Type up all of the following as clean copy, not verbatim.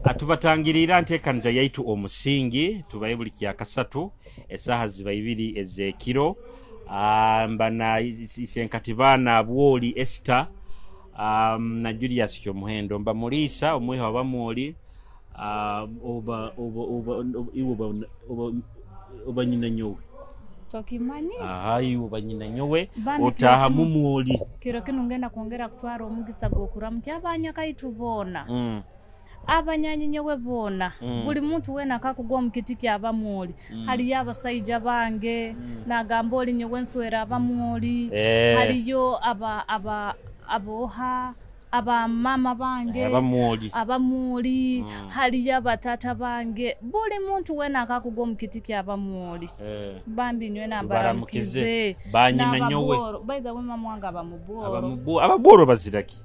Atubatangirira nteekaniza yaitu omusingi tubaye buli kyakasatu esaha ziba 2 ezekiro mbana isenkati bana abwoli Esther na Julius Kyomuhendo mba mulisa omwe abamwoli oba nyina nyowe tokimanyi oba nyina nyowe otaha mumwoli kiro kino ngenda kuongera kutwara omugisa gwokuramukya abanya kaitubona abanyanyi nyowe bona buli muntu wena kakugwa mukitiki abamwoli haliyo abasajja bange nagamba oli nyowe nswera abamwoli haliyo aboha aba mama bange abamwoli haliyo abatata bange buli muntu wena kakugwa mukitiki abamwoli bambi nyowe nambaramukize banyina nyowe baiza we mama wange ababoro baziraki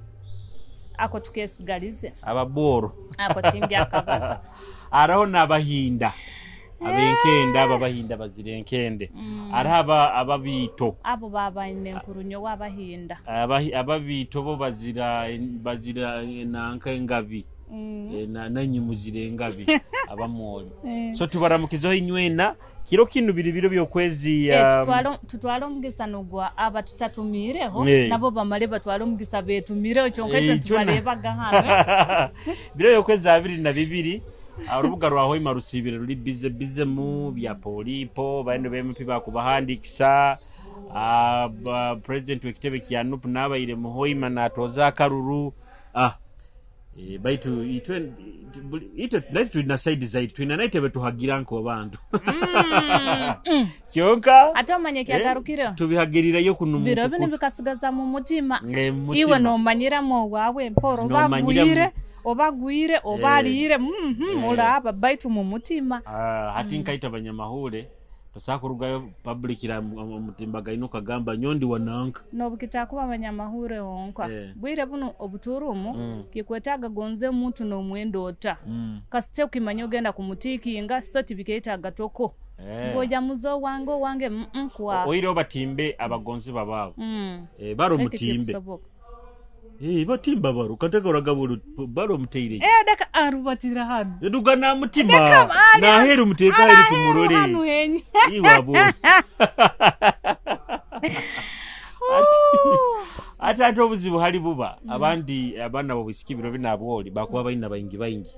ako tukesigalize ababoro ako tingi akabaza araho nabahinda abenkenda ababahinda bazirenkende araba ababito abo babaine nkurunyo wabahinda ababito bo bazira nanka engabi nanyi muzirengabi abamwoli so tubaramukizo inywena kiro kinu biro byokwezi tutwalo mugisano gwa aba tutatumireho nabo bamale batwalo mugisa betumireho cyonka cyo tubareba gahana biro yokwezi 22 arubuga rwaho imarusibire ruri bize mu bya polipo bandi bempi bakubahandikisa president wekitebe kyanupu nabayire muhoima natoza karuru baitu ito na side zaidi twina naitebe tuhagira nko abantu kyonka atomanye kyagarukire tubihagirira yo kunumuko biro bine bikasigaza mu mutima iwe no manyira mo wawe mporo obagwire obalire mulaba baitu mu mutima hati nkaita abanyamahule tosakurugayo publicira mutimbaga ino kagamba nyondi wananka no bukitakuba abanyamahule onka bwire buno obuturumu kikwetaga gonze muntu no mwendota kasite ukimanya ogenda kumutiki nga soti bikeita gatoko ngoja muzo wange kwa oire obatimbe abagonzi bababo baro mutimbe batimba baro kateka uragaburu baro muteire daka arubatira hano nduga na mutima na heru muteka iri kumurore iwabo ati obuzibu hali buba abandi abana bobisikibiro binabwoli bakuba bayina bayingi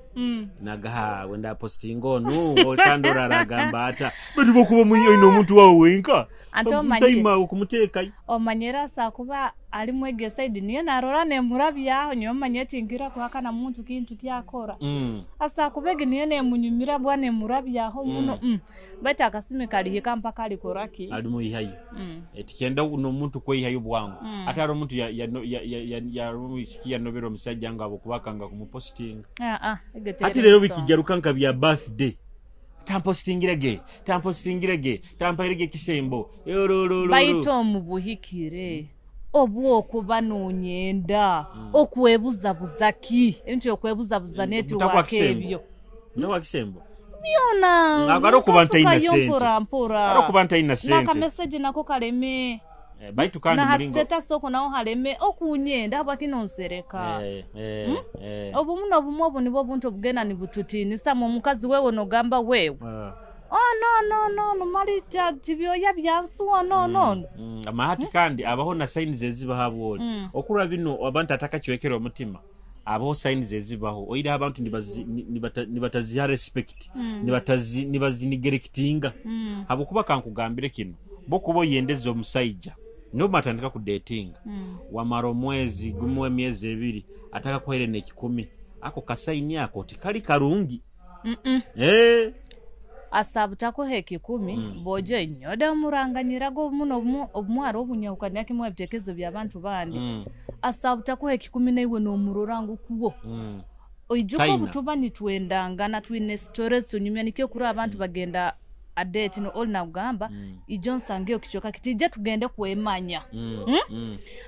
nagaha wenda posting onu okandora ragamba ata bati bokuba munyino omuntu wawe wenka antomanyira kumuteka omanyira sakuba ali mwege side niyo narora ne murabya nyo manyeti ngira kwaka na muntu kintu kyakora asa kubege niyo ne munyumira bwane murabya ho muno bata akasime kali kampa kali koraki ali muyihayo etikenda uno muntu kweyihayo bwangu ataro muntu ya rumisikia nobero musajja ngabo kubakanga kumuposting ati lero bikijaruka nkabya birthday tampostingirege tampairege kisembo baito mubuhikire obwoko banonyenda okwebuzabuza ki enti okwebuzabuza neti wakebyo ndawa kisembo byona ngaro kubanta innocent aro kubanta innocent naka message nako kaleme baitu kandi mulingo na status soko naho haleme okunyenda abakinonsereka obumuno obumobo nibo bunto bugena ni bututini samo mukazi wewe no gamba wewe no malita tibyo yabyansuwa no amahati kandi abaho na signs ezibahabwo okura bino abantu atakachiwekera omutima abo signs ezibaho oira abantu nibataziha respect nibazinigerekitinga abo kuba kankugambire kino bokubo yendeze omusaija no matandika ku dating wamaro mwezi gumwe miezi 2 ataka kwere ne 10 ako kasaini yako tikali karungi asabutako heki 10 boje nyoda muranganyirago muno obumwaro obunyawukanya kimwe bitekezo by'abantu bandi asabutako heki 10 naiwe no murorangu kuwo oijuko butubani twendangana twine stories tunyumya nikyo kuri abantu bagenda a date no all na ugamba ijonsange okichoka kitije tugende kwemanya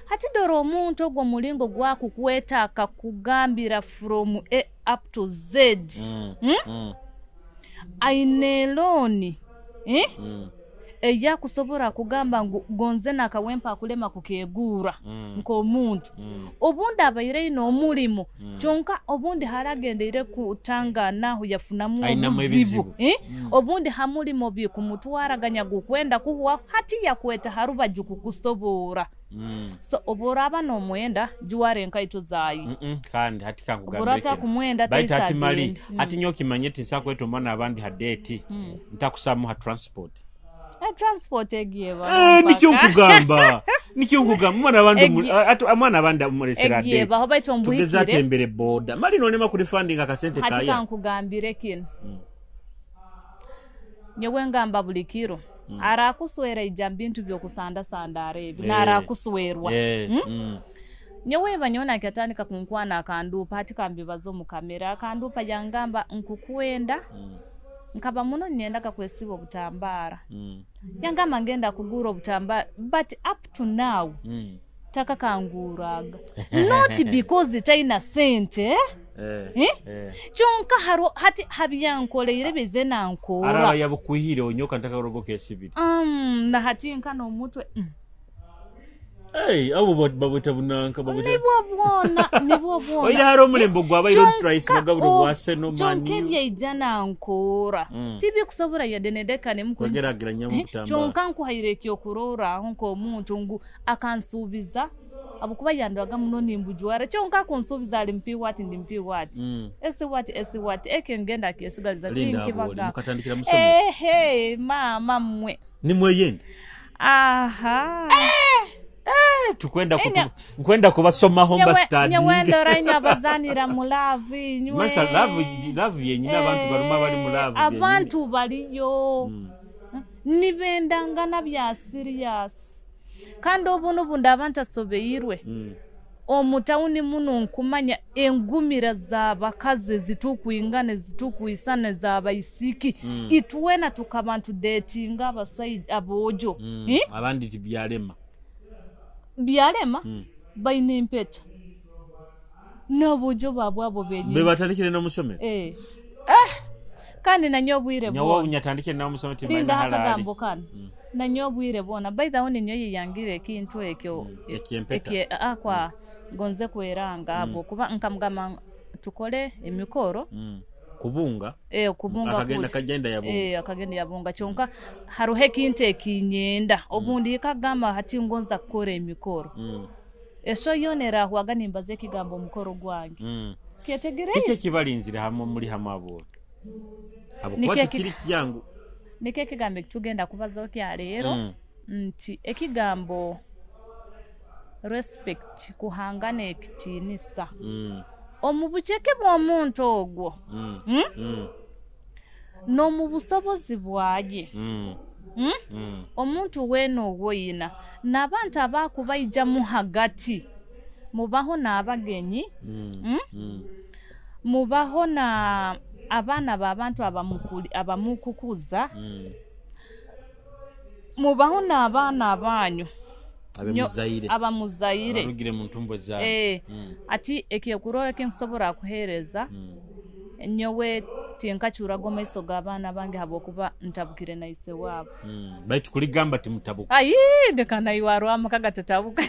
hati doro omuntu ogwo mulingo gwaku kwetaka kugambira from A up to Z aineloni eya kusobora kugamba gonze nakawempa akulema kukegura nk'omuntu obundi abaire ino omulimo kyonka obundi haragendeire kutanga naho yafunamu obuzibu obundi hamulimo bi kumutwaraganya gukwenda kuhwa hati yakweta haruba jukukusobora so obora abana omwenda juware nkaito zayi kandi hati kangugambye burata kumwenda taisa hati mali hati nyoki manyeti nsakweto mana abandi hadeti ntakusamu ha transport transport egieba nikyongugamba mwana abandi muresera date egieba hoba itombuhikire tugeza tembere boda mali nonema kuri funding akasente kaya hati kankugambire kino nyewe ngamba bulikiro arakuswera ijambintu byokusanda arebi narakuswerwa nyewe banyona kyatandika kunkwana akandupa hati kambibazo mu kamera akandupa yangamba nkukwenda nkaba muno nenda kakwesiba obutambara yangamba ngenda kugura obutambara but up to now taka kanguraga not because taina sente chonka haro hati habyankoleire bezena nkora araba yabukuhire onyoka ntakarogo kesibiri na hati nkana omutwe abo babutabunanka nibwo bwona oira haro mulembo gwa iron price bagaburu wase no mani chonkebya ijana nkora tibi kusobora ya denedeka ne mukwe kugeragira nyamutamba chonka nkuhaire kyo kurora nko omuntu ngu akansubiza abukuba yandaga muno nimbujwara chonka kunsubiza ali mpi wati esi wati ekengenda kesigaliza tinki baga mukatandikira musomo mama mwe nimwe yende tukwenda kubasoma home study nyewenda ranya bazanira mulavi nywe masa love yenyina abantu baruma bali mulavi abantu baliyo nibendanga na bya serious kandi obuno bunda abantu asobeirwe omutawuni muno nkumanya engumira z'abakazi zitukuyingane zitukuyisane z'abayisiki ituwena tukabantu datinga abasaidi abojo abandi tibyalema bayina empeta n'obujo babwabo benyi bebatandikire no musomero kandi nanyobwire bona nyawo nyatandikire no musomero timana halali kagambo kana nanyobwire bona by the way nyo yangire ekintu ekyo akwa gonze kweranga abo kuba nkamugama tukole emikoro kubunga akagenda yabunga akagenda yabunga chonka haruhe kinte kinyenda obundi kagama hati ngonza kukora emikoro eso yonera hwaga nimbaze kigambo mukoro gwange kyetegereye kike kibalinzira hamwe muri hamabo kwati kiri kyangu nike kigambe tugenda kubaza okya rero nti ekigambo respect kuhangane ekitinisa omubucheke bw'omuntu ogwo no mu busobozi bwaje omuntu weno ogwoyina n'abantu abakubayija mu hagati mubaho n'abagenyi mubaho na abana b'abantu abamukukuza mubaho n'abana abanyu abamuzaire arugire mu ntumbo za ati ekiyokurora kenkusobora kuhereza nyowe tinkachura gomaiso g'abaana bange habokuba ntabukire na ise wabo baitu kuligamba timutabuka ndekana iwaro amakaga tatabuka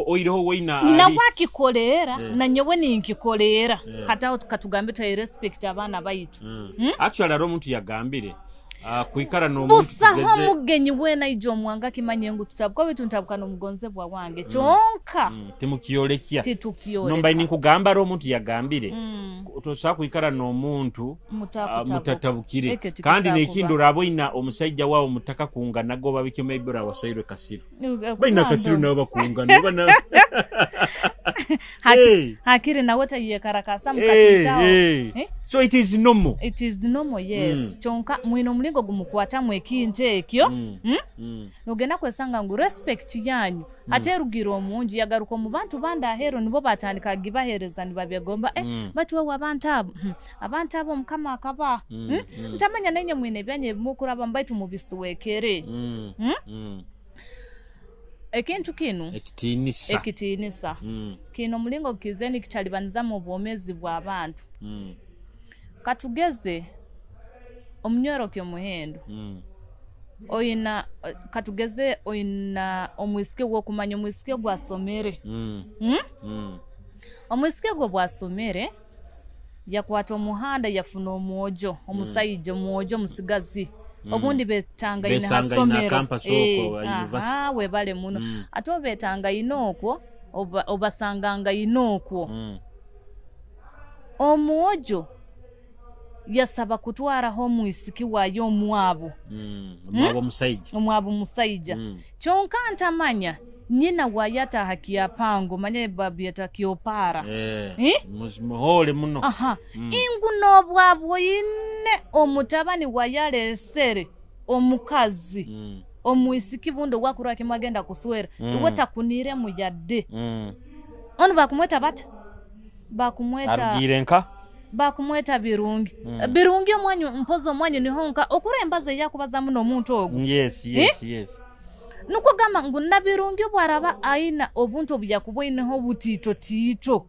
oireho waina na wakikolera na nyowe ninkikolera hata tukatugambe ta respect abana baitu actually aro muntu yagambire kuikara no busaho mugenyi wena ijo mwanga kimanyengu tutabwa bitu ntabuka no mugonzebwa wange chonka timukiyolekia nomba inikugamba ro muntu yagambire tosa kuikara no muntu mutatabukire kandi nekindura abo ina omusajja wao mutaka kuungana go babike mebura wasoirwe kasiru baina kasiru nabo bakuungana bana hakire na wota yekarakasa mukatitao so it is normal yes chonka mwino mulingo gumukwata mwekinte ekyo nogenda kwesanga ngu respect yanyu ate rugiro omunji yagaruko mu bantu banda hero nibo batandika gibahereza nibabegomba bati wewe abantu abo mukama akaba ntamanya nenye mwine byanye mukuraba mbaitu mubisuwekere ekintu kinu ekitinisa kino mulingo kizeni kitalibaniza mu bwomezi bw'abantu katugeze omnyorokyo muhendo oyina katugeze oyina omwisike gwokumanya omwisike gwasomere omwisike gwo bwasomere yakwata omuhanda yafuna omwojo omusaijo omwojo musigazi obundi betanga ina hasomero we bale muno ate betanga inokwo obasanganga inokwo omwojo yasaba kutwaraho omwisiki wayo omwabo omwabo musaija kyonka ntamanya nyina wayata hakia pango manye babyeta kiopara muhole muno inguno bwabo ine omutabani wayalesere omukazi omwisiki bundo wakurake magenda kuswera iwe takunire mu yadde ono bakumweta bata bakumweta arugirenka bakumweta birungi birungi omwanyu mpozo omwanyu nihonka okurembaze yakubaza muno omuntu ogu yes nuko gama nguna birungi bwaraba aina obuntu obuyakubweneho butito tito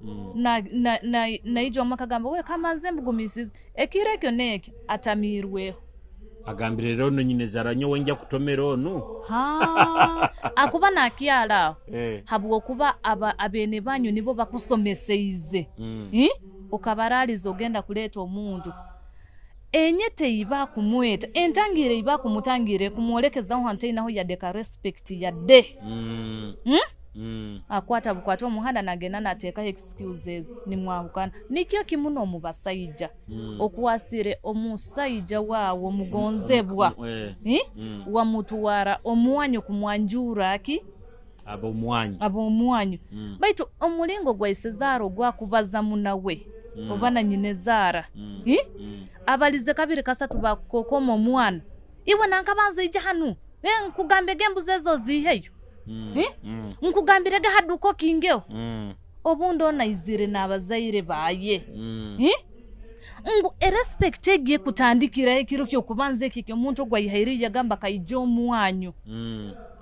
na ijo makagamba we kamaze mbugumisiza ekirekyo neki atamirweho agambire rero nyine zaranyo wenja kutomera onu akuba nakyala habwo kuba abene banyu nibo bakusomeseize okabaraliza ogenda kuleta omuntu enyete iba kumweta entangire iba kumutangire kumwolekeza hanteinaho yadeka respect yadde akwata bukwata omuhanda nagenda nateeka excuses nimwahukana nikyo kimuno omubasaija okuwasire omusaija waawo mugonzebwa wamutuwara omwanyu kumwanjura ki abomwanyu baitu omulingo gwaisezaro gwakubaza munawe obana nyine zara abalize kabiri kasatu bakokoma omwana iwe nankabanzo ija hanu nkugambe gembuze zo ziheyo nkugambire gahaduko kingeo obundo naizire nabazaire baye ngu respectege kutandikira ekiro kyo kubanze kike omuntu gwayihiri yagamba kaijo omwanyu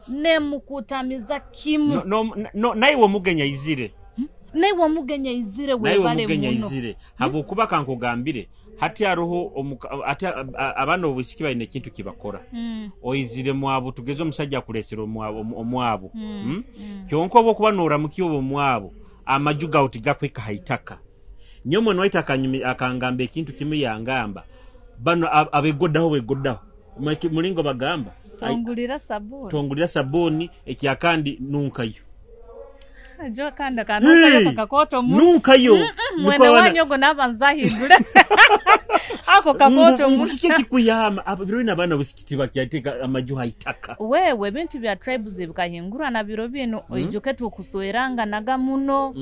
ne mukutamiza kimu naiwe mugenya izire naiwe mugenya izire webale muno habo kuba kankugambire hati aroho abana obusiki bayine kintu kibakora oyizire mwabo tugeze omusajja kulesero omwabo kyonko obo kuba noramukiyo omwabo amajuga otigakweka haitaka nyomo noitaka akangambe kintu kimi yangamba bano abegodaho mulingo bagamba tongulira sabuni ekyakandi nunkayo jo kanda kanuka kakakoto nunkayo mwene wanyogo nabanzahindule ako kakoto mukike kuyama abiro nabana busikiti bakyateka amajuha itaka wewe bintu bya tribes bikahingura na biro bino oyijoketu okusweranga nagamuno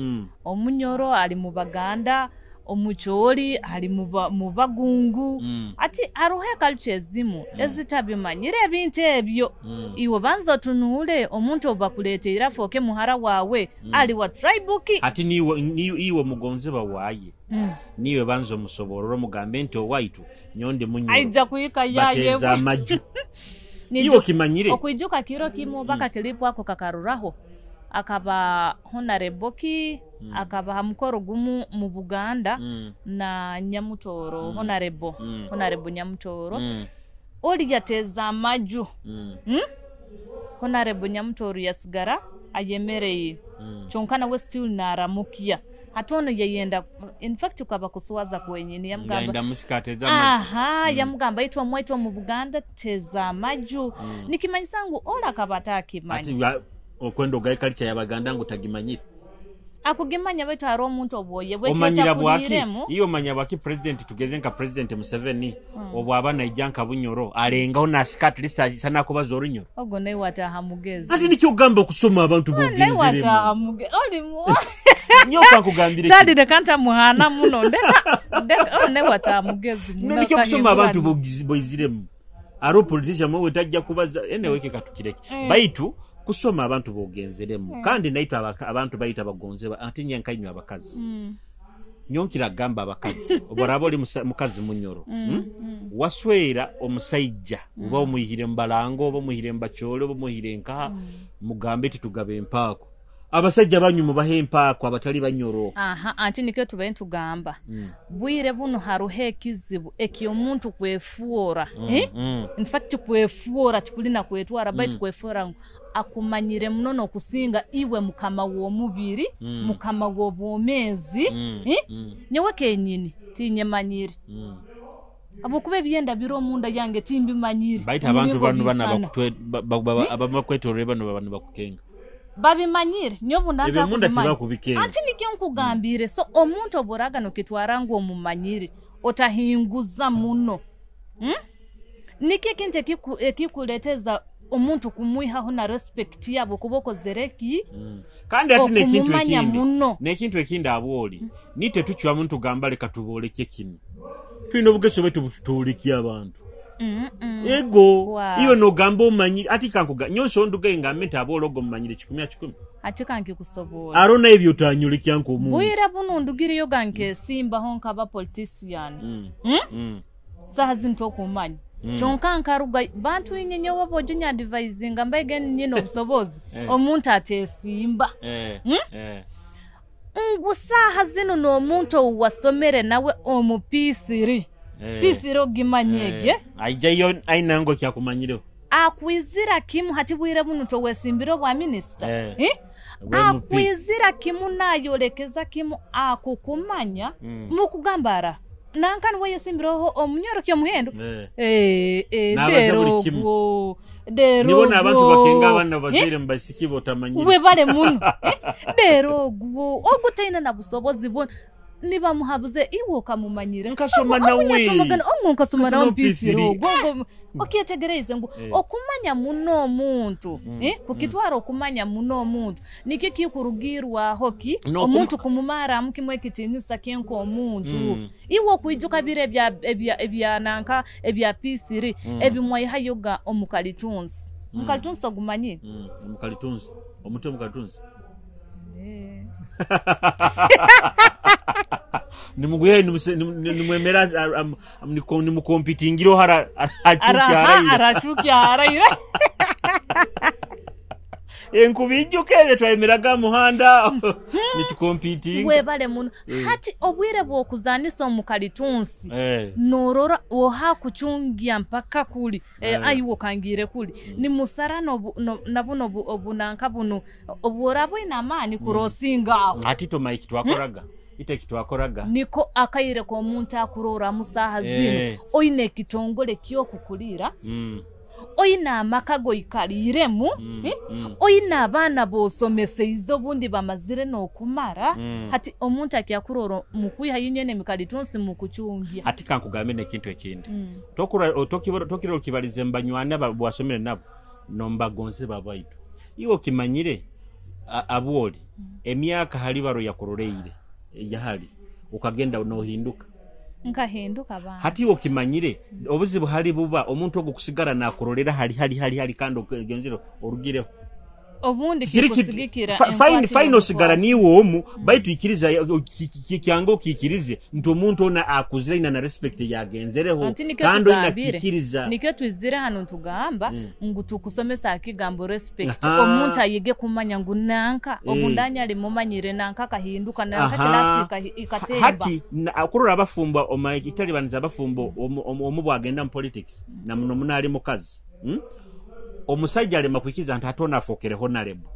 omunyoro ali mu Baganda omucholi ali mu Bagungu ati aruhe culture zimu ezitabimanyire ebintu ebyo iwe banzo tunule omuntu obakuleteera foke muhara wawe ali wa tribe ki ati niwe mugonze bawaye niwe banzo musobororo mugambe nto waitu nyonde munyo aija kuyika yaye bateza maju niwe kimanyire okuijuka kiro kimo baka kilipo ako kakaruraho akaba honorable ki akaba hamukoro gumu mu Buganda na Nyamutoro honorable Nyamutoro oli yateza amaju honorable Nyamutoro yasigara ayemereye chonkana we still naramukia hatono yeyenda in fact ukaba kuswaza kwenye yamugamba yaenda musikateza amaju yamugamba itwa mwaitwa mu Buganda teza amaju nikimanyisangu ola kabataki manyi okwendo gaye culture y'Abaganda ngo tagimanyire akugimanya betu aro omuntu oboye omanyira bwaki iyo manya bwaki president tugeze nka president Museveni obwaba naijyanka bunyoro alengaho na skat lista sana kubaza orunyoro ogo ne wata hamugezi ati nicyo ugamba okusoma abantu bogezere ne wata hamugezi oli mu nyoka kugambire tadi de kanta muhana muno ndeka ne wata hamugezi muno nicyo kusoma abantu bogiziremu aro politician mwe tajja kubaza ene weke katukireke baitu kusoma abantu bogenzeremu kandi naita abantu bayita bagonzeba ati nyankanywa abakazi nyonkira gamba abakazi oborabo oli mukazi munyoro waswera omusaijja uba omuyire mbalango oba omuyire mbacholo oba omuyire nka mugambe titugabe empako abasajja banyumu bahempaako abatali banyoro anti nikyo tubaye tugamba bwire buno haruho ekizibu ekyomuntu kwefuora in fact kwefuora tikulina kwetwara baitu kwefuora akumanyire munono okusinga iwe mukama w'omubiri mukama w'obwomezi nyewe kenyini tinyemanyire abukube byenda biro munda yange timbimanyire baita abantu bano bana abamakwetorere bano bano bakukenga babimanyire nyobu ndata kumanya anti nikyo nkugambire so omuntu oboraga no kitwarangu omumanyire otahinguza muno niki kinte kikuleteza omuntu kumwihaho na respect yabo kuboko zereki kandi ati nekintu ekindi abwoli nite tuchwa muntu gambale katuboleke kino twino bugeso betu tulikia abantu ego iyo no gambo omanyire ati kankuga nyonso ndugenga meta abologo omanyire 10 ati kanki kusobola arona ebyo tanyulikya nko omuntu bwira buno ndugiri yo ganke simba honka ba politician sahazi ntoko omanya chonka nkaruga bantu inyenye wabo jinya advising ambege nyino obusobozi omuntu atesimba ngusaha zino no muntu wasomere nawe omupisiri pisiro gimanyege ajayo ainango kya kumanyiro akwizira kimu hatibwire buno to wesimbiro bwa minister akwizira kimu nayolekeza kimu akukumanya mukugambara nankani weyesimbiro omunyoro kyo muhendo nibona abantu bakenga abana bazire mbasikibo otamanyire we bale muno derogwo ogutaina na busobozi bona niba muhabuze iwo kamumanyire nkasoma nawe nkasoma nawe pisiro gogo okyetegereze ngo okumanya muno omuntu kukitwara okumanya muno omuntu niki kikurugirwa hoki omuntu kumumara mukimwe kitinisa kenko omuntu iwo kuijuka bire ebya nanka ebya pisiri ebimwe hayoga omukalitunsi mukalitunsi ogumanyire omukalitunsi omuto omukalitunsi nimuguye nimwemera nimukompitingiro arachukyara enkubijukere twemeraga muhanda nitukompiting we bale muno hati obwire bwokuzanisa omukalitunsi norora oha kuchungia mpaka kuli ayiwo kangire kuli ni musarano nabuno obunanka buno obworabo inamani kurosinga ati to mike twakoraga ite kitwakoraga niko akaire ko omuntu akurora musaha zino oine kitongole kyo kukulira oina amakago ikaliremu oina abana bosomeseizo bundi bamazire nokumara hati omuntu akyakuroro mukwiha yinyene mikalitonsi mukuchungia hati kankugambe nekintu ekindi tokira okibalize mbanywana bwasomere nabo nomba gonze babaitu iwo kimanyire abwoli emyaka hali baro yakuroreire yahali ukagenda unohinduka nkahinduka bana hati okimanyire obuzibu hali buba omuntu ogukusigara nakurorera hali kandi ogenzero orugireho obundi kikusigikira final sigara niwo omu baitu ikiriza kyango kikirize nto omuntu ona akuzira na respect yagenzereho kandi ina kikiriza nikyo twizire hano tugamba ngutu kusomesa akigambo respect omuntu ayige kumanya ngunanka obundanya ali mumanyire nanka kahinduka nanka kilasi ikatemba hati akurura abafumba omayitali banza abafumbo omu agenda mu politics na muno munali mukazi omusajja ali makwikiza ntatona afokere honorable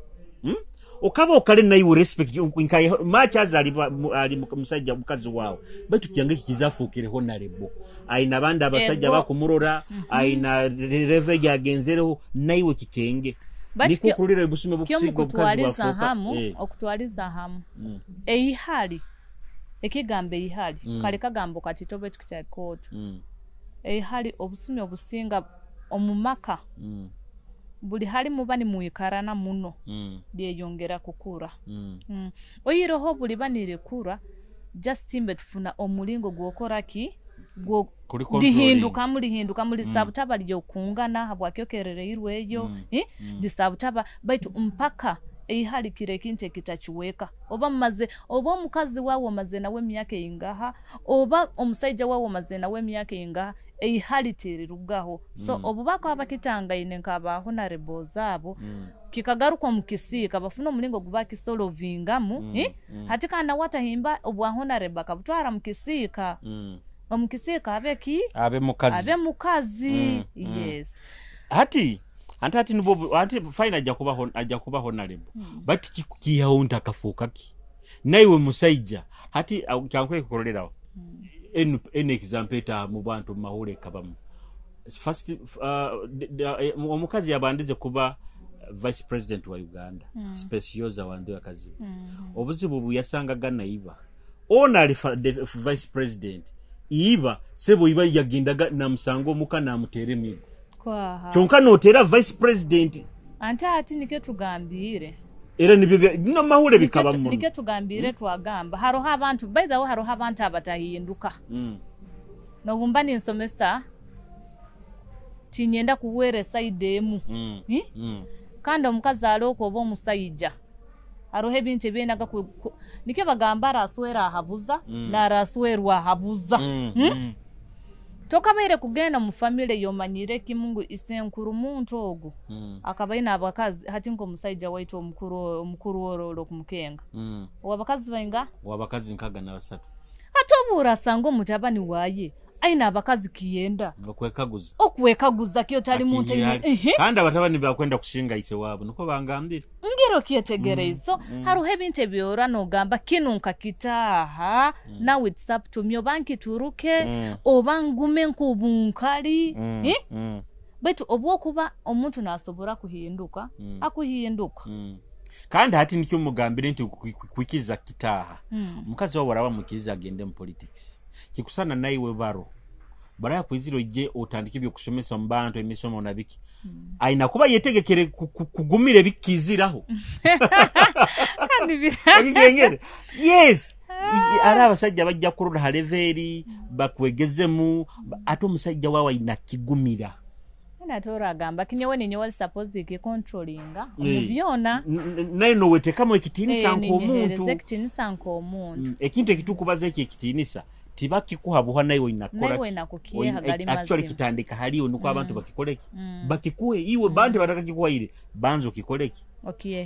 okaba okale nayo respect nkaye match ali musajja mukazi wawe batu kyange kizafokere honorable aina banda abasajja bakumurora aina revege agenzereho nayo kikenge nikukulira busume bukusigo mukazi wawe okutwaliza hamu ehali ekigambe ihali kale kagambo katitobe tukya court ehali obusume obusinga omumaka buli hali mubani muikarana muno lyeyongera kukura oyiroho buli banire kura just imbe tufuna omulingo gwokoraki gwo dihinduka muri sabutaba lyokungana habwakyokerere irweyo disabutaba baitu mpaka eihalikire ekintu ekitakiweeka oba mumaze oba omukazi waawe omaze nawe emyaka eingaha oba omusajja waawe omaze nawe emyaka eingaha eihalitirrugaho so obubaka abakitangaine nk'aba honorables abo kikagaruka mu kisiika bafuna omulingo gubakisolovingamu hati kana watahimba obwa honorable kabutwara mu kisiika omukisiika abe mukazi yes hati nubo fine ajja kuba honorable but kiyawunta akafuuka ki naiwe musajja hati kyankwe kukolerawo en example eta mu bantu mahule kabamu first omukazi yabandize kuba vice president wa Uganda Specioza Wandiwe Kazibu obuzibu buyasanga gana iba onali vice president iba sebo iba yagindaga na musango muka na mutere migo kyonka notera vice president ati nike tugambire era nibyo mahule bikabamu nike tugambire twagamba haroho abantu by the way haroho abantu abatahinduka no bumbani nsomesa tinyenda kuwere side emu kandi omukazi aloko oba omusajja arohe bintu byenaga nike bagamba araswera ahabuza naraswerwa ahabuza tokabaire kugenda mu family yomanyire kimungu isenkuru muntu ogu akabaina abakazi hati ngo musajja waito omukuru ororo kumukenga wabakazi bainga wabakazi nkaga na basatu atobura sango mutabani waye aina abakazi kiyenda okwekaguza kiyo tali muntu kandi abatabani bakwenda kushinga ise wabo nuko bangambira ngero kiyetegerezo haruhe binte byora no gamba kinunka kitaha na WhatsApp tumyo banki turuke obangume nkubunkali betu obwokuba omuntu nasobora kuhinduka akuhinduka kandi hati nikyo mugambire nti kwikiza kitaha mukazi wa warawa mukiza agende mu politics kikusana naiwe baro baraya kwiziro je otandika byo kusomesa mbantu emisomo nabiki aina kuba yetegekere kugumire bikiziraho kandi birangengere yes araba sajja bajja kurura haleveri bakwegezemu ato musajja wawa inakigumira natora agamba kinyewe ninyo suppose ke controllinga mubyona nayo no wete kama ekitinisa nko omuntu ekintu ekitukubaza ekitinisa tibaki kuhabuha nayo inakora actually kitandika haliyo nuko abantu bakikoleki bakikuwe iwe bandi bataka kikuwaire banzo kikoleki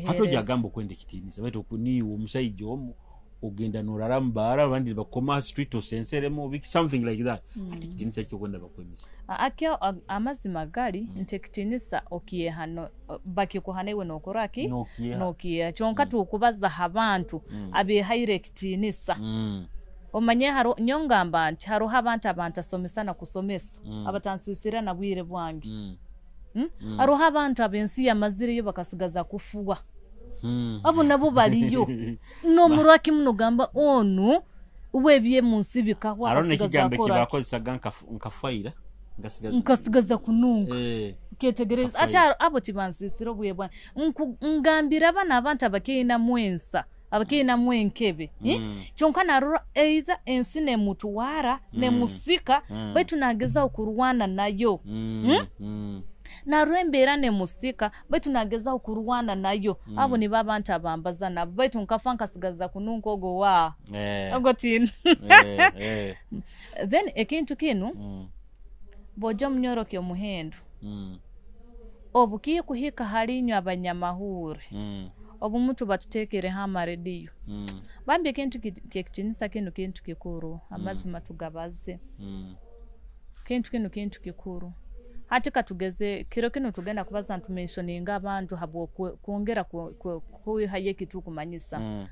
hato jagambo kwende kitinisa beto kuniwo omusajja omu ogenda noraramu bara bandi bakoma street o senseremo biki something like that ati kitinisa kyo kwenda bakwemisa akyo amazima gali ntekitinisa okiye hano bakikuhana iwe nokoraki nokiye kyonka tukubaza abantu abe haire kitinisa omanye haro nyongamba nti haro abantu asomesana kusomesa abatansisira na bwire bwangi haro abantu abensi amazire yo bakasigaza kufuwa abo nabo baliyo no muraki muno gamba onu uwebye munsibika kwa asigaza kibakozaga nkafaira nkasigaza kununga ketegereza ata abo tibansisira bwiye bwangi ngambira bana abantu abakeina mwensa abakina mwenkebe kyonka narura eiza ensine mutuwara ne musika baitu nageza okuruwana nayo narembera ne musika baitu nageza okuruwana nayo abo ni babantu abambaza nabo baitu nkafanka sigaza kununka ogo wa ogotin then ekintu kinu bojo mnyoroke omuhendo obukiye kuhika halinyo abanyamahuri obumuntu batutekere hama radio bambi kintu kikitinisa kintu kikuru amazima tugabaze kintu kikuru hati katugeze kiro kino tugenda kubaza mentioninga abantu habo kuongera ku haye kitu kumanyisa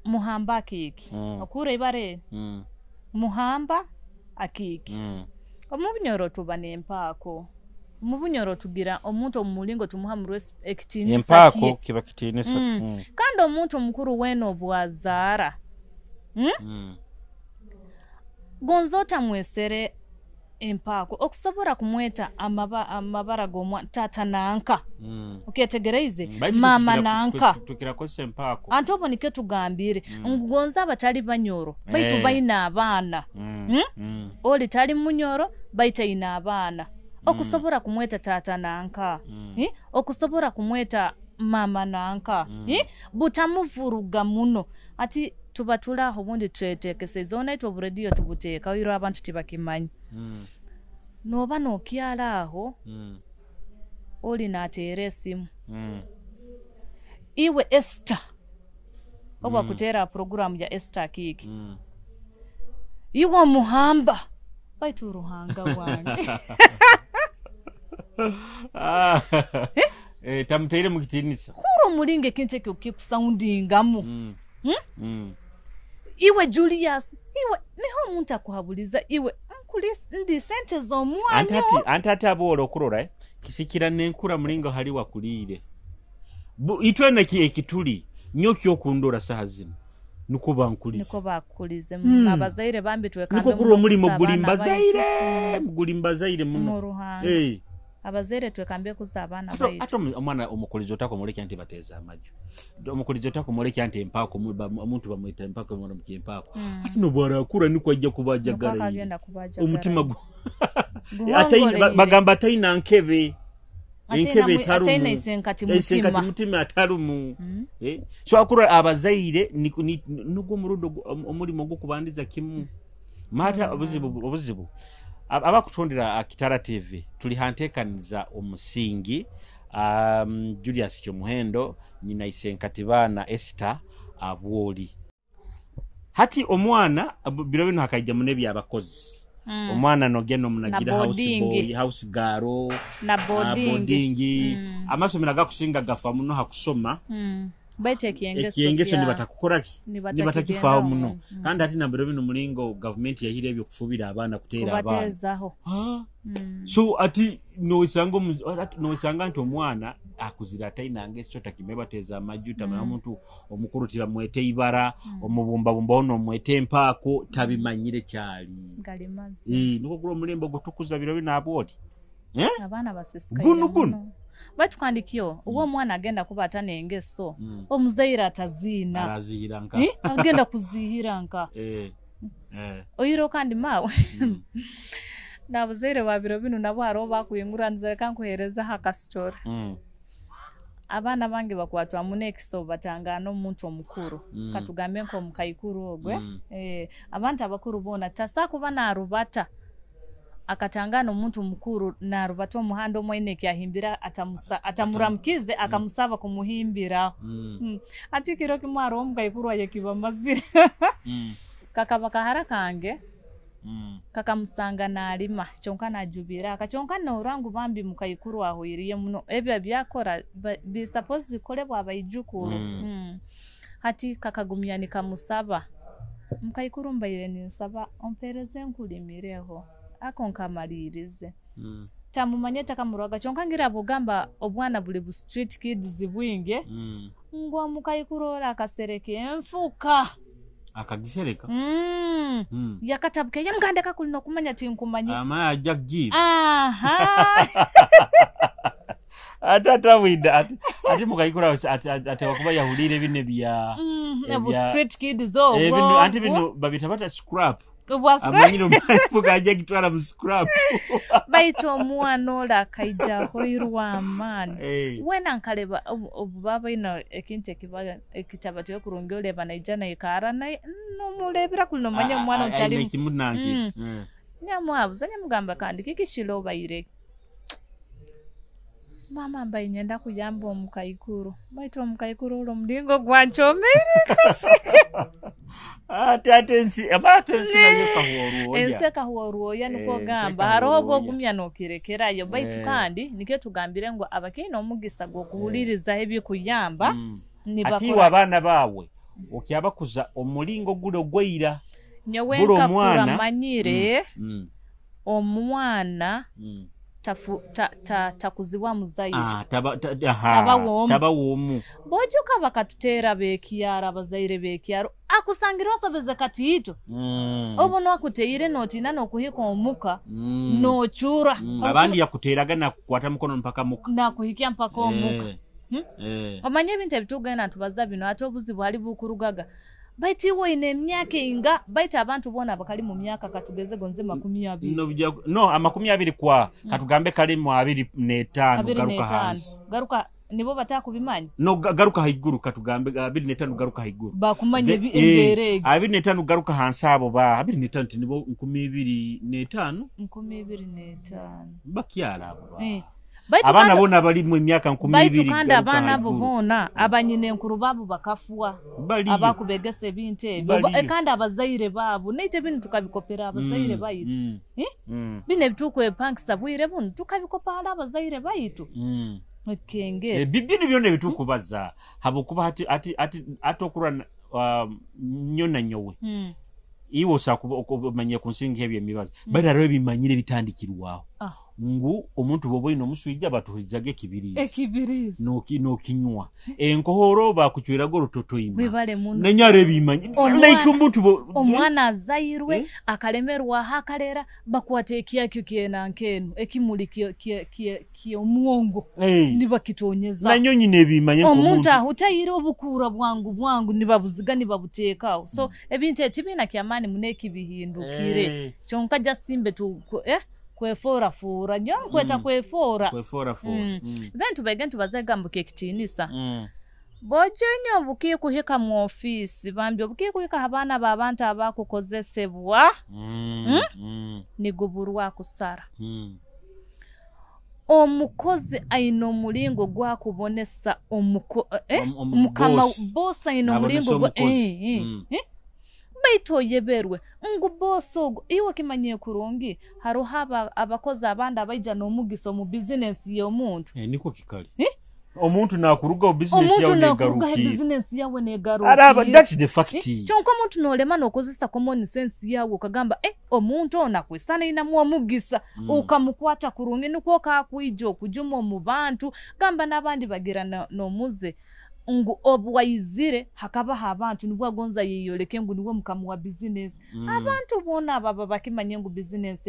muhamba akiki okure ibare muhamba akiki omubunyoro tubane empako mubunyoro tugira omuntu omulingo tumuhamurwe ekitinisa empako kiba kitinisa kandi omuntu mukuru weno bwazara gonzota mwesere empako okusobora kumweta amabara gomwa tata nanka uketegereze mama nanka tukirako sempako antobo nike tugambire ngugonza abatali banyoro baitu baina abana oli tali munyoro baita ina abana okusobora kumweta tata nanka okusobora kumweta mama nanka butamuvuruga muno ati tubatula aho bundi twetekese zona ito radio tubuteeka oyiro abantu tibakimanyi noba nokyala aho oli nateera esimu iwe Esther oba kutera program ya Esther Kiki iwe muhamba baitu ruhanga wange tamuteire mu kitinisa huro mulinge kinche kikusoundingamu iwe Julius iwe niho muntu akuhabuliza iwe ndi sente z'omwana antati abola okurora kisikira nenkura mulinga hali wakulire itwena ki ekituli nyoki okundora sahazino nuko bakulize abazaire bambi twekambe nuko kuro mulimo gulimba zaire muno abazaire twekambe kuzabana bayi ato omwana omukulizo otako muleke anti bateza amaju omukulizo otako muleke anti empako omuntu bamwita empako mwana mukempako ati no bwara akura niko ajja kubajagala omutima ate bagamba taina nkebe enkebe tarumu atena isenkati mutima atarumu so akura abazaire nugo murudo omulimo gokubandiza kimu mata obuzibu abakutondera Kitara TV tuli hantekaniza omusingi Julius Kyomuhendo nyina isenkati bana Esther abwoli hati omwana biro bino hakajja munebya abakozi omwana nogeno munagira house garo na boarding amasomera gakusinga gafa muno hakusoma baite kiyengeso nibatakukoraki nibatakifaho muno kandi ati nabiro bino mulingo government yahire ebyo kufubira abana kutera abana so ati noisanga nti omwana akuzira tainange chota kimebateza amajuta na muntu omukuru tibamwete ibara omubumba ono mwete mpako tabimanyire cyali ngalimazi nuko kuro mulimbo gutukuza biro bino aboti abana basisikaye bunu batukandikyo uwo mwana agenda kubata nengeso omuzaira atazina arazihira nka agenda kuzihira nka oyiro kandi mawe nabuzaire babiro bino nabo haro bakuyinguranze kankuhereza haka story abana bange bakwatwa munekiso batangana omuntu omukuru katugambe nko mukayikuru ogwe abantu abakuru bona tasaku bana arubata akatangana omuntu mukuru na rubato muhando mwene kyahimbira atamuramkize akamusaba kumuhimbira ati kiro kimwaro omukayikuru ayekiba mazira kakabaka harakange kakamusanga nalima chonka najubira akachonka no rangu bambi mukayikuru ahoyiriye muno ebya byakora bi suppose zikolebwa abayijukuru hati kakagumyani kamusaba mukayikuru mbayire ninsaba ompereze nkulimireho akonkamalirize tamumanyeta kamuraga chonka ngira bugamba obwana buli bu street kids bwinge ngo mukayikuru ora akasereke enfuka akagisereka yakatabuke yamgande kakulino kumanya tinkumanyi ama ajagi aha wida ati mukayikura ati wakuba yahulire bine bya ebu street kids zo bino anti bino babita bata scrap amanyiro mfuka ajagi twala mu scrap baito mwana ola kaija hoirwa amani wena nkaleba obubaba ino ekinte kibaga ekitaba tyo kurongole banajana ikara na no mulebera kuno manya mwana utali kimunanki nyamwabu zanya mugamba kandi kikishilo bayire mama mbaye nyenda kujamba omukayikuru baito omukayikuru ulo mdingo gwanchomere kasi atensi nayo kahuoruo ense kahuoruo yanuko gamba harogo gumya nokirekerayo baitu kandi nikyo tugambire ngo abakino omugisa go kuhuliriza ebyo kuyamba nibakora ati wabana bawe okyabakuza omulingo gulo gweira nyowenka kuramanyire omwana takuziwa muzaire taba womu bojuka bakatutera bekiyara bazaire bekiyaro akusangira osabeze katito obono akuteire notina nokuhika omuka nochura abandi yakuteraga na kukwata mukono mpaka muka na kuhikia mpaka omuka omanye bintu bitugenda tubaza bino atobuzi bwali bukurugaga baiti wo ine myaka inga baita abantu bona bakali mu myaka katugeze gonze 20 no 20 kwa katugambe kali mu 25 garuka hansi garuka nibo batakubimanyi no garuka haiguru katugambe 25 garuka haiguru bakumanye emberege 25 garuka hansi abo ba 25 nibo 25 bakyala abo abana bona bali mu myaka 20 kandi abana abo bona abanyine nkuru babo bakafuwa abakubegese binte kandi abazaire babo n'icyo bintu tukabikopera abazaire bayitu bine bitukwe pankisa bwire buno tukabikopara abazaire bayitu kengere bibini byone bitukubaza habukuba ati atokura nyona nyowe iwo sakumanye kunsinga hebye mibazo bari rero bimanyire bitandikirwaho ngu omuntu bobo ino muswijja batuhijage ekibirizi no kinywa enkohoro bakuchwira go rutoto imwe nanyare bimanye like omuntu omwana azairwe akalemerwa hakalera bakwatekia kyo kenankenu ekimuli kyo muongo nibakitonyeza nanyonyi nebimanye ko omuntu ahutayire obukura bwangu nibabuziga nibabutekao so ebintu etibina kyamani muneki bihindukire chonka jasimbe tu kwefora fora nyo kweta kwefora then tubegen tubazegambuke kitinisa bojonyo bukiye kuhika mu office bambye bukiye kuhika abana babantu abakukozesebwa niguburwa kusara omukozi aino mulingo gwa kubonesa mukama boss aino mulingo gwa baito yeberwe ngu bosogo iwo kimanye kurungi haro haba abakozi abandi abaija no mugiso mu business yo muntu niko kikali omuntu nakuruga business yawe negaruki araba that's the fact chonko muntu nolema nokozesa common sense yawe ukagamba omuntu onakwesana ina mu mugisa ukamukwata kurungi niko kakwijo kujuma mu bantu gamba nabandi bagira no muze ngu obwayizire hakaba abantu nibwa gonza yeyoleke ngu niwe mukamu wa business abantu bona baba bakimanye ngu business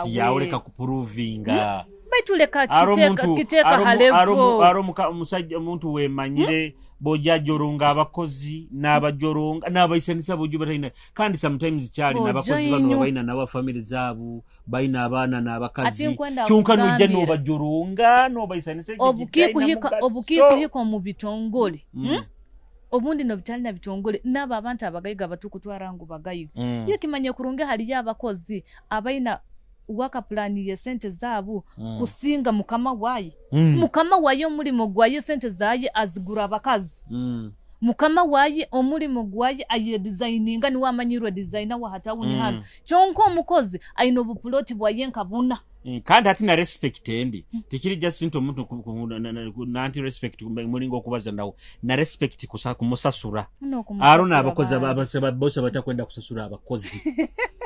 yawe leka kuprovinga baituleka kiteka halevo aro musajja muntu wemanyire bojajorunga abakozi n'abajoronga n'abayisenisa boju batayina kandi sometimes cyali n'abakozi bano bayina n'aba family zabo bayina abana n'abakazi cyunka nujya no bajorunga no bayisenisa obukikuhika mu bitongole obundi no bitali na bitongole n'aba abantu abagayiga batukutwara ngo bagayiga iyo kimanye kurunge hali y'abakozi abayina waka plani ye sente zabo kusinga mukama waye omulimo gwaye sente zaye azigura abakazi mukama waye omulimo gwaye aye designinga ni wamanyirwe designer wa hatawuni hano chonko omukozi ayino buploti bwaye nkabuna kandi ati na respect endi tikiri just into muntu na anti respect mulingo kubaza ndawo na respect kumusasura arona abakozi abasaba bosa batakwenda kusasura abakozi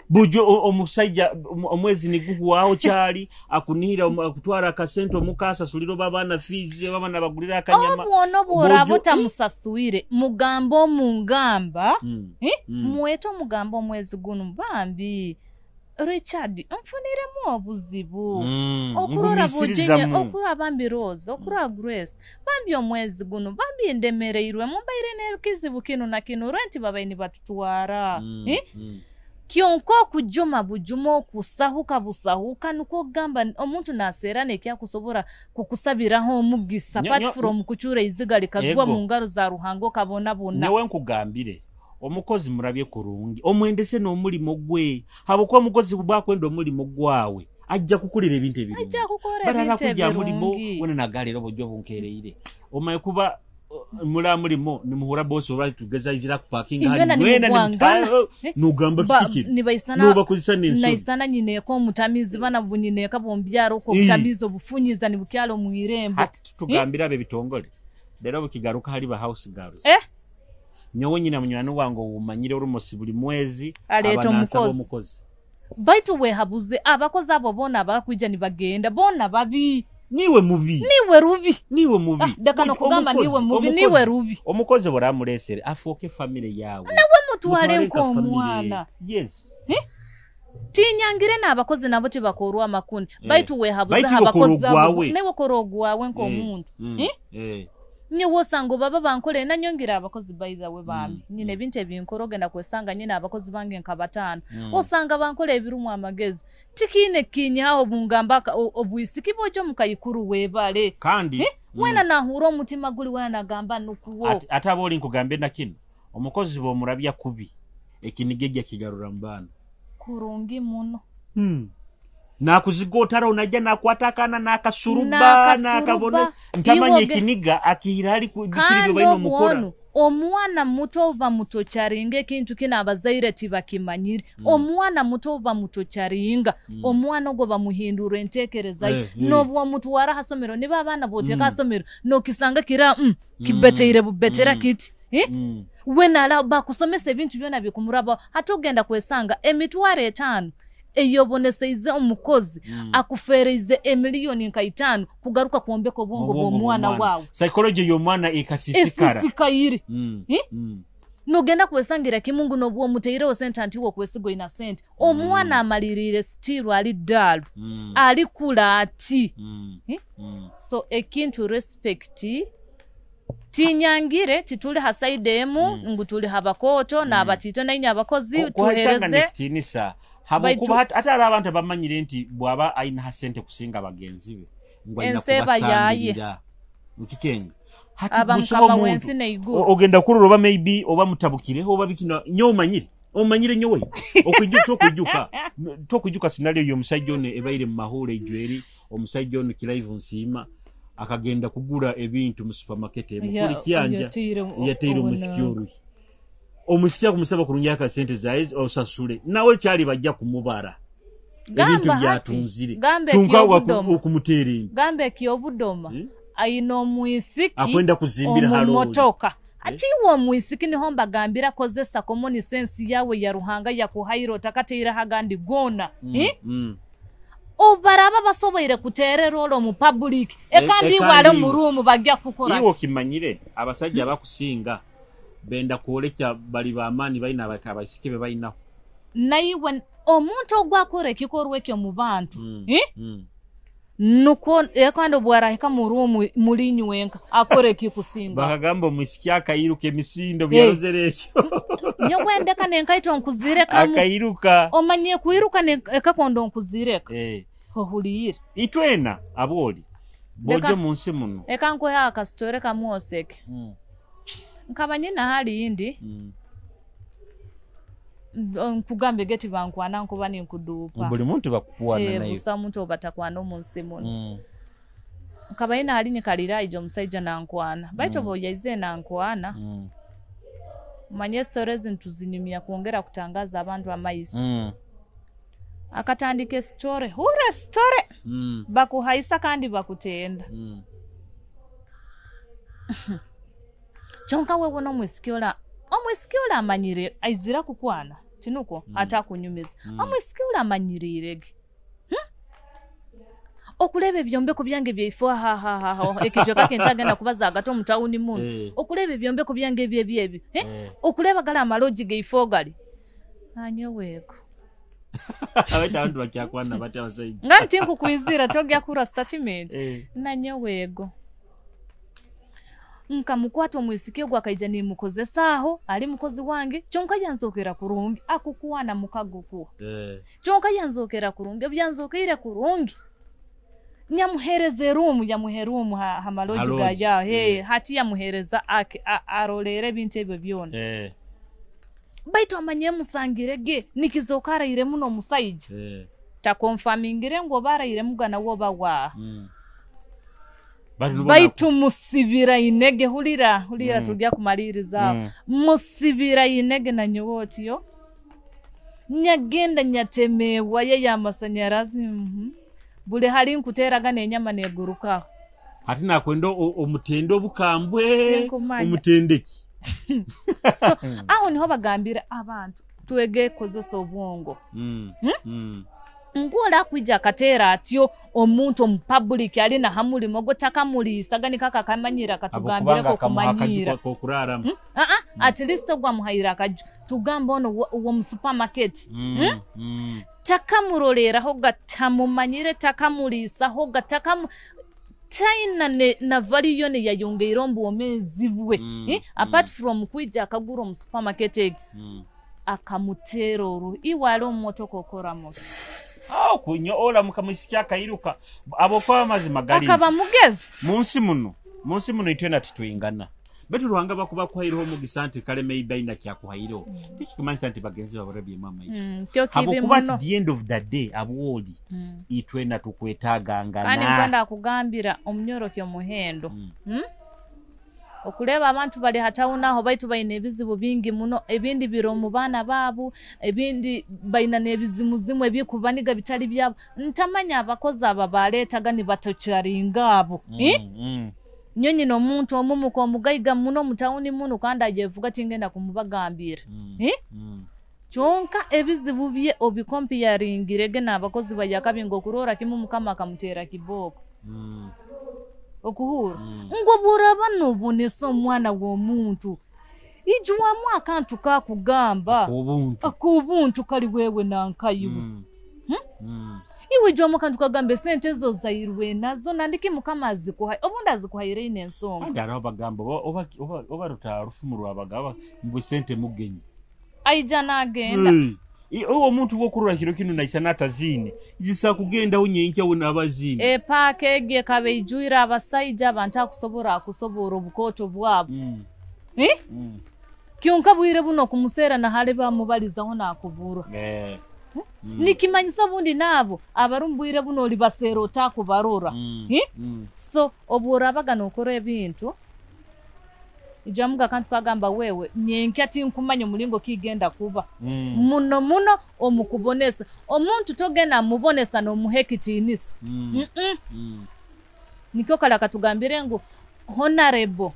bujo omusajja omwezi niguhwaho cyali akunihira akutwara akasento mukasa suliro babana fees babana bagulira akanyama obuono borabota musasuire mugambo mungamba mweto mugambo omwezi gunu bambi Richard mfuniremo obuzibu okurora bujenya okura bambi Rose okura Grace bambi omwezi guno bambi endemereirwe mumbaire nekizibu kino na kino renti babaini batutwara kyonko kujuma bujumo kusahuka busahuka nuko gamba omuntu nasera nekya kusobora kukusabiraho omugisa apart from kuchure iziga likagwa mu ngaro za ruhango kabona bona newe nkugambire omukozi murabye kurungi omwendese no mulimo gwe habukwa omukozi bwakwenda omulimo gwawe ajja kukulira ebintu ebiri barala kujja mulimo wona nagalero bojjo bunkereire omaye kuba mula mulimo nimuhura boss right tugeza izira ku parking hali wena nugamba kikiri nibaisana naisana nyine ko mutamizi bana bunyine kabombyaro ko mutamizo bufunyiza ni bukyalo muirembo ati tugambira be bitongole lero bukigaruka hali ba house girls nyowe nyina munywano wango umanyire urumosi buli mwezi aleta umukozi baitu we habuze abakozi abo bona bakwijja ni bagenda bona babi niwe mubi niwe mubi dakano kugamba niwe mubi niwe rubi omukozi boramulesere afoke family yawe nawe mutwale nko mwana yes tinyangire na abakozi nabo tibakorwa makuni baitu we habuze abakozi abo newe korogwawe nko muntu nye wosango baba bankole na nyongira abakozi baiza we bambi nyine binte binkoroge na kwesanga nyine abakozi bange nkabatano osanga bankole ebirumu amagezi tikine kinya aho bungambaka obwisiki bojo mukayikuru webale kandi wena nahura omutima guli wena nagamba nukuwo ate aba oli nkugambe nakino omukozi bw'omulabya kubi ekinigejja kigarura mu baana kurungi muno nakuzigotara onajja nakwata akaana n'akasuruba n'akabone ntamanya ekiniga akiira ali kukiribe balina omukora omwana muto oba muto kyaringa ekintu kino abazaire tibakimanyire omwana muto oba muto kyaringa omwana ogwo bamuhindura enteekereza n'obwomutwara hasomero niba abaana booteeka hasomero n'okisanga kira kibeteire bubetera kiti wena bakusomesa ebintu byona bikumuraba ate ogenda kwesanga emitwaro 5 eyobonesize omukozi akuferize emiliyoni nka 5 kugaruka kuombeka obwongo bw'omwana wawe psychology y'omwana ikasisikara nogenda kwesangira kimungu nobwo muteiro sente antiwo kwesigo ina sente omwana amalirire still ali dalu ali kula ati so ekintu respect tinyangire tituli hasaidemu ngutuli habakoto na abatito na inya abakozi tuhereze habokuba hata abantu abamanyire nti bwaba aina hasente kusinga abagenzi be ngwanya kubasangirira mukikenga hati busoma muntu ogenda kururoba maybe oba mutabukire oba bikino nyo omanyire nyo we okujuka scenario yo musajja one ebaire mu mahule ejweri omusajja ono kilive nsima akagenda kugura ebintu mu supermarket emukuli kyanja yateire musikuru omusika kumusaba kulunja ka sente zayiz osasule nawe cyali bajja kumubara ebintu byatunzire tunka okumutere gambe kiyobudoma ayino muisiki akwenda kuzimbira halo motoka ati wo muisiki ni homba gambira kozesa common sense yawe ya ruhanga ya kuhairo takateira hagandi gona obaraba basoboire kuterera olo mu public ekandi wale mu room bajja kukora iwo kimanyire abasajja bakusinga benda kuolekya bali baamani baina abakabasikibe baina naiwe omuntu ogwakore kikorwe kyo mu bantu nuko ekando bwarahika mu room mulinywenka akore kikusinga bakagambo musikia kairuka emisindo byarozereko nyo wendeka nenkaito nkuzireka akairuka omanye kuiruka nekakondo nkuzireka hohulire itwena aboli bojo munsi muno ekanko ya kastore kamwoseke nkabanye na hali indi nkugambe geti bankwana nkuba ninkudupa buli muntu bakukwana nayo busa muntu obatakwana omunsi muno nkabanye na hali nikalira ijo musajja nankwana baito boyaize nankwana manye sorezi ntuzinyumya kuongera kutangaza abantu amayiso akatandike story hure story bakuhaisa kandi bakutenda chonka wewe no mwisikiola omwisikiola amanyire aizira kukwana tinuko atakunyumiza omwisikiola amanyirire okulebe byombeko byange byefo ekijoka kenchagenda kubaza agato mutauni muno okulebe byombeko byange byebyebi okuleba gala amaloji geifo gali anyoweko abata abantu bakyakwana bati abasaiji nganti nkukwizira togya kura statement nanyowego nkamukwata omwisike gwa kaija ni mukozesa aho ali mukozi wange chonka yanzokera kurungi akukuwana mukagukuwa chonka yanzokera kurungi byanzokera kurungi nyamuhereze room yamuherumu hamaloji gaja hati yamuhereza arolere bintu ebyo byona baito amanye musangirege nikizokara ire muno musaiji ta confirmingire ngo bara ire mugana woba wa baitu musibira inege hulira tujya kumaliriza musibira inege na nyowotiyo nyagenda nyatemewa ya masanyarazi bule hali nkuteraga nenyama neguruka ati nakwendo omutendo bukambwe omutendeki so aho niho bagambira abantu tuwege kozesa obwongo ngola kwija katera atyo omuntu mu public ali na hamuli mogo takamulisa gani kaka kamanyira katugambire ko kumanyira at least gwa muhaira kaju tugamba ono wo mu supermarket takamurolera ho gatamumanyire takamulisa ho gatakamu China na value ne yayongera ombu omezibwe apart from kwija akagura mu supermarket akamutero iwalo omotoka okora moto kunyo ola mukamusikia kairuka abo kwa mazima gali akaba mugezi munsi muno munsi muno itwena tituyingana betu ruhanga bakuba kwairiho mugisa nti kale maybe ina kyakuhairiho tikimanyisa nti bagenzi babarabye mama iso abo kuba at the end of the day abwoli itwena tukwetaganga kandi kwenda kugambira omnyorokyo muhendo okuleba abantu bali hatawunaho baitu baina ebizibu bingi muno ebindi biro mu bana babu ebindi baina nebizimuzimu ebikubaniga bitali byabo ntamanya abakozi aba baletaga ni batocharinga abo nyonyi no muntu omumuko omugaiga muno mutawuni muno kandi ajevuga tingenda kumubagambira chonka ebizibu bye obikompiyaringirege n'abakozi bayakabingo kurora kimu mukama akamutera kiboko okuhura ngo buraba nobonesa omwana w'omuntu ijuwamu akantu kakugamba akubuntu kali wewe nankayiwe iwe jomo kantu kagambe sente zo zairwe nazo nandiki mukama azikuha obunda azikuhaire inensonga ndara bagamba oba rutarufumu rwabagaba mbu sente mugenyi aijana agenda owo muntu wokurura kiro kinu na chanata zine jisa kugenda unyenke wona abazine pakege kabe ijuira abasaija abantu akusobora obukoto bwabo kyonka bwire buno kumusera na hale bamubalizaho nakubura nikimanyisa bundi nabo abarumbwire buno libasero takubarora so obura bagano okore ebintu ijamuga kantu kagamba wewe nyenke ati nkumanya mulingo kigenda kuba muno omukubonesa omuntu togena mubonesa no muhekitinisa nikyo kala katugambire ngo honorable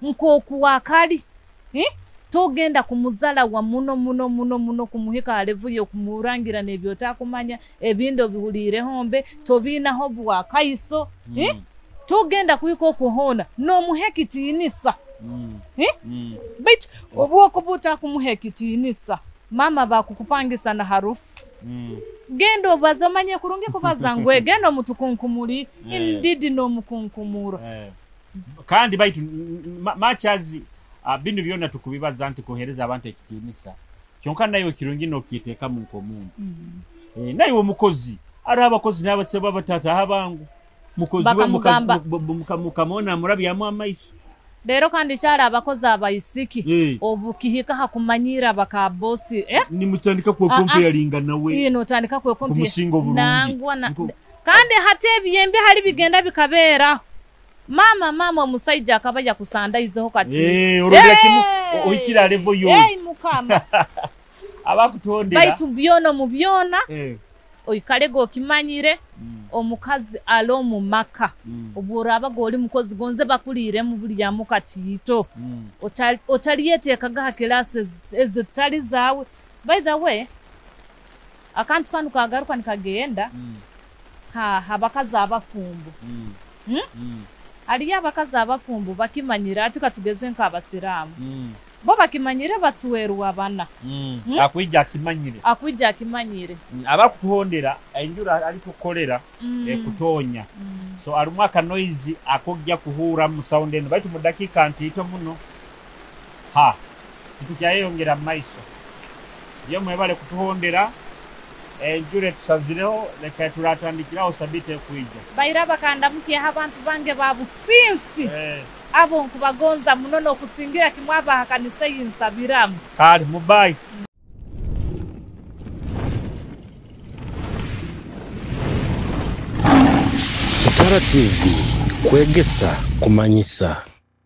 nko kuwakali togenda kumuzala wa muno kumuhika alevuyo kumurangira nebyo takumanya ebindo bihulire hombe tobina hobu wa kaiso togenda kuyiko kuhona no muhekitinisa bit obwoko buta kumuhekitinisa mama bakukupangisa na harufu gendo bazamanye kurunge kubazangwe gendo mutukunkumuri indidi no mukunkumura kandi baitu machazi bintu byona tukubibaza nti kohereza abantu ekitinisa kyonka nayo kirungi no kiteka mu komundu nayo mukozi ari abakozi n'abatseba batata habangu mukozi we mukamona murabi ya mwamaiso lero kandi cyara abakozi abayisiki obukihika hakumanyira bakabosi ni mutandika ku compare nawe tandika ku compare nangwa kandi hate byembe hari bigenda bikabera mama omusaija akabajja kusandaizeho kati orobya kimu oikira level yo mukama abakutondera baitu byono mu byona oikalego kimanyire omukazi alo mu maka obura abagoli mukozi gonze bakulire mu buli ya mukatito otaliyete kagaha classes ezo tali zawe by the way akantu kanu kagaruka nikagenda abakazi abafumbu aliya abakazi abafumbu bakimanyira ati katugeze nk'abasiramu bo bakimanyire basuweru abana akwijja kimanyire abakutuhondera enjura ali kukolera kutonya so alumwaka noise akojja kuhura mu sound eno baitu mu dakika ntito muno tukayongera maiso yo mwebale kutuhondera enjure tusazireho leka turatandikiraho sabite kwija bayiraba kanda mukye abantu bange babusinsi abo nkubagonza munono kusingira kimwaba hakanisa yinsabiramu kali mubai Kitara TV kwegesa kumanyisa.